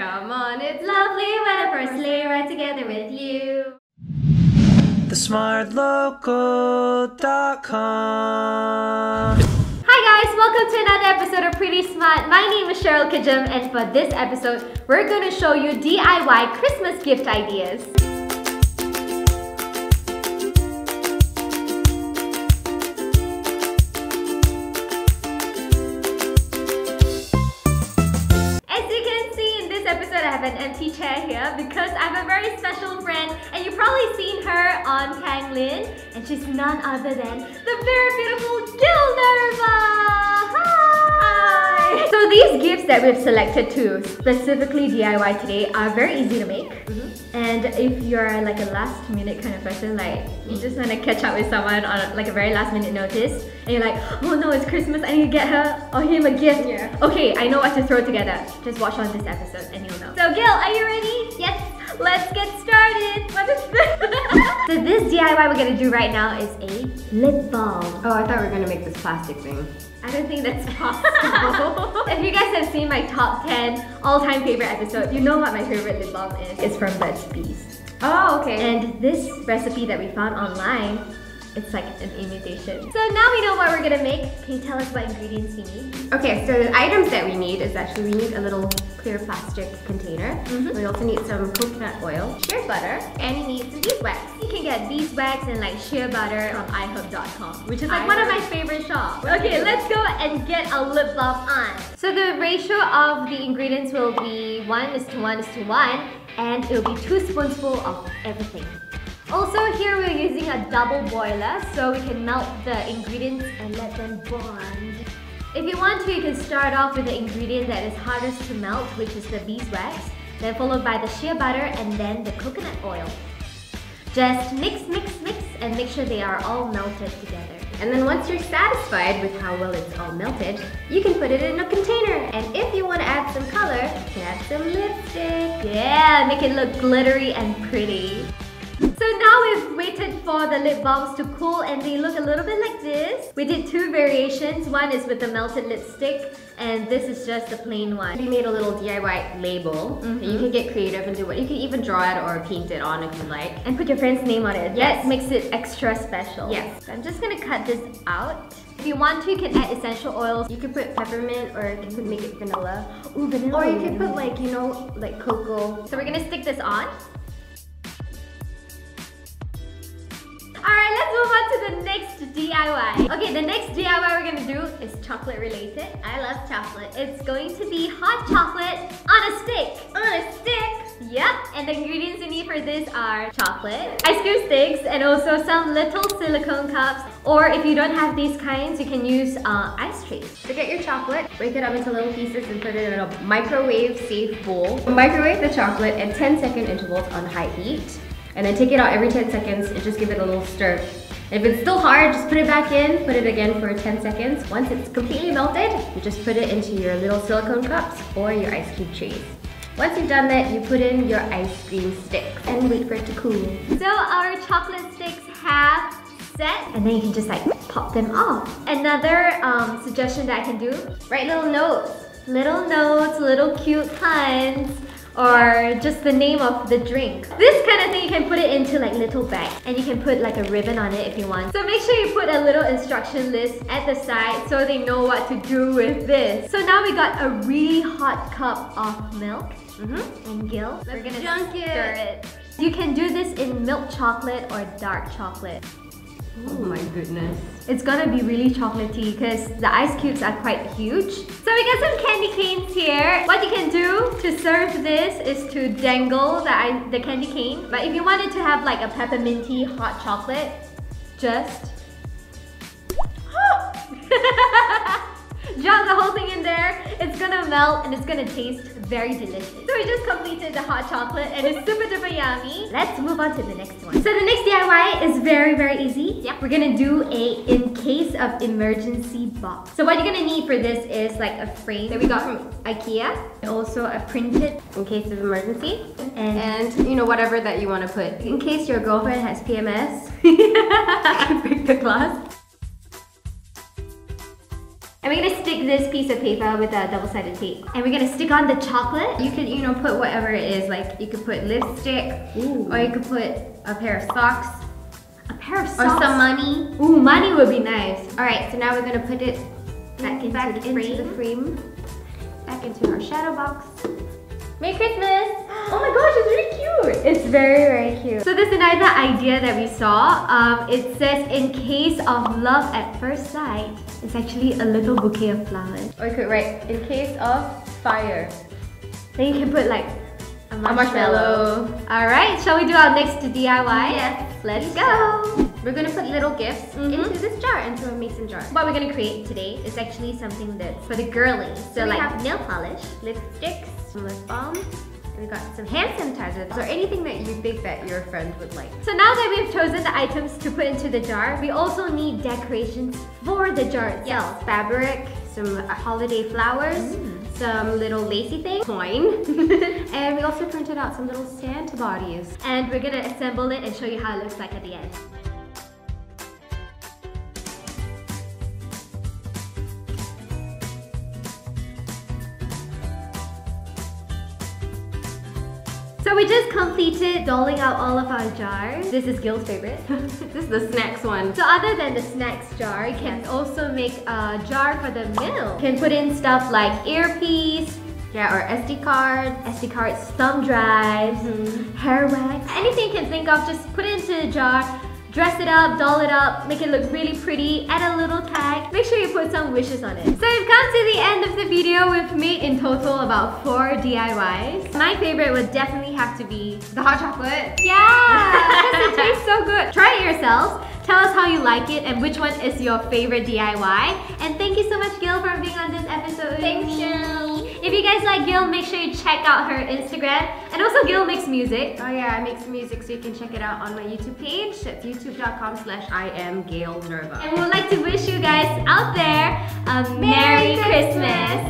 Come on, it's lovely when I first lay right together with you. TheSmartLocal.com. Hi guys, welcome to another episode of Pretty Smart. My name is Cheryl KJM, and for this episode, we're going to show you DIY Christmas gift ideas. I have an empty chair here because I have a very special friend, and you've probably seen her on Tanglin, and she's none other than the very beautiful Gayle Nerva! Hi! So these gifts that we've selected to specifically DIY today are very easy to make. And if you're like a last minute kind of person, like you just want to catch up with someone on like a very last minute notice, and you're like, oh no, it's Christmas, I need to get her or him a gift. Yeah. Okay, I know what to throw together. Just watch on this episode and you'll know. So Gayle, are you ready? Yes. Let's get started. What is this? So this DIY we're gonna do right now is a lip balm. Oh, I thought we were gonna make this plastic thing. I don't think that's possible. If you guys have seen my top 10 all-time favorite episode, you know what my favorite lip balm is. It's from Burt's Bees. Oh, okay. And this recipe that we found online, it's like an imitation. So now we know what we're gonna make. Can you tell us what ingredients we need? Okay, so the items that we need is actually, we need a little clear plastic container. We also need some coconut oil, shea butter, and you need some beeswax. You can get beeswax and like shea butter from iHub.com, which is like one of my favorite shops. Okay, let's go and get a lip balm on. So the ratio of the ingredients will be 1:1:1, and it will be 2 spoonfuls of everything. Also, here we're using a double boiler so we can melt the ingredients and let them bond. If you want to, you can start off with the ingredient that is hardest to melt, which is the beeswax, then followed by the shea butter and then the coconut oil. Just mix, and make sure they are all melted together. And then once you're satisfied with how well it's all melted, you can put it in a container. And if you want to add some color, you can add some lipstick. Yeah, make it look glittery and pretty. So now we've waited for the lip balms to cool, and they look a little bit like this. We did 2 variations. One is with the melted lipstick, and this is just the plain one. We made a little DIY label. You can get creative and do what you can even draw it or paint it on if you like. And put your friend's name on it. Yes. That makes it extra special. Yes. So I'm just gonna cut this out. If you want to, you can add essential oils. You can put peppermint, or you can make it vanilla. Ooh, vanilla. Or you can put like, you know, like cocoa. So we're gonna stick this on. Alright, let's move on to the next DIY. Okay, the next DIY we're gonna do is chocolate related. I love chocolate. It's going to be hot chocolate on a stick. On a stick? Yep, and the ingredients you need for this are chocolate, ice cream sticks, and also some little silicone cups. Or if you don't have these kinds, you can use ice trays. So get your chocolate, break it up into little pieces and put it in a microwave-safe bowl. Microwave the chocolate at 10-second intervals on high heat. And then take it out every 10 seconds and just give it a little stir. If it's still hard, just put it back in, put it again for 10 seconds. Once it's completely melted, you just put it into your little silicone cups or your ice cube trays. Once you've done that, you put in your ice cream sticks and wait for it to cool. So our chocolate sticks have set, and then you can just like pop them off. Another suggestion that I can do, write little notes. Little cute puns, or just the name of the drink. This kind of thing, you can put it into like little bags, and you can put like a ribbon on it if you want. So make sure you put a little instruction list at the side so they know what to do with this. So now we got a really hot cup of milk. And Gayle, we're gonna stir it. You can do this in milk chocolate or dark chocolate. Oh my goodness. It's gonna be really chocolatey because the ice cubes are quite huge. So we got some candy canes here. What you can do to serve this is to dangle the candy cane. But if you wanted to have like a pepperminty hot chocolate, just drop the whole thing in there. It's gonna melt and it's gonna taste very delicious. So we just completed the hot chocolate and it's super duper yummy. Let's move on to the next one. So the next DIY is very easy. Yep. We're gonna do a in case of emergency box. So what you're gonna need for this is like a frame that we got from IKEA. Also a printed In case of emergency. and you know, whatever that you want to put. in case your girlfriend has PMS, you can break the glass. And we're gonna stick this piece of paper with a double-sided tape. And we're gonna stick on the chocolate. You could, put whatever it is. Like, you could put lipstick, or you could put a pair of socks. A pair of socks? Or some money. Ooh, money would be nice. Alright, so now we're gonna put it back into the frame. Back into our shadow box. Merry Christmas! Oh my gosh, it's really cute! It's very, very cute. So there's another idea that we saw. It says, in case of love at first sight, it's actually a little bouquet of flowers. Or you could write, in case of fire. Then you can put like a marshmallow. Alright, shall we do our next DIY? Yes. Let's go! We're gonna put little gifts into this jar, into a mason jar. What we're gonna create today is actually something that's for the girlies. So like have nail polish, lipsticks, some lip balm, and we got some hand sanitizers, or anything that you think that your friend would like. So now that we've chosen the items to put into the jar, we also need decorations for the jar itself. Yes, fabric, some holiday flowers, some little lacy thing, coin, and we also printed out some little Santa bodies. And we're gonna assemble it and show you how it looks like at the end. So we just completed dolling out all of our jars. This is Gil's favorite. This is the snacks one. So other than the snacks jar, you can also make a jar for the meal. You can put in stuff like earpiece, or SD cards, thumb drives, hair wax. Anything you can think of, just put it into the jar. Dress it up, doll it up, make it look really pretty, add a little tag. Make sure you put some wishes on it. So we've come to the end of the video. We've made in total about 4 DIYs. My favorite would definitely have to be the hot chocolate. Yeah, because it tastes so good. Try it yourselves. Tell us how you like it and which one is your favorite DIY. And thank you so much, Gayle, for being on this episode. Thanks, Cheryl. If you guys like Gayle, make sure you check out her Instagram. And also, Gayle makes music. Oh yeah, I make some music, so you can check it out on my YouTube page. It's youtube.com/IamGayle Nerva. And we'd like to wish you guys out there a Merry Christmas.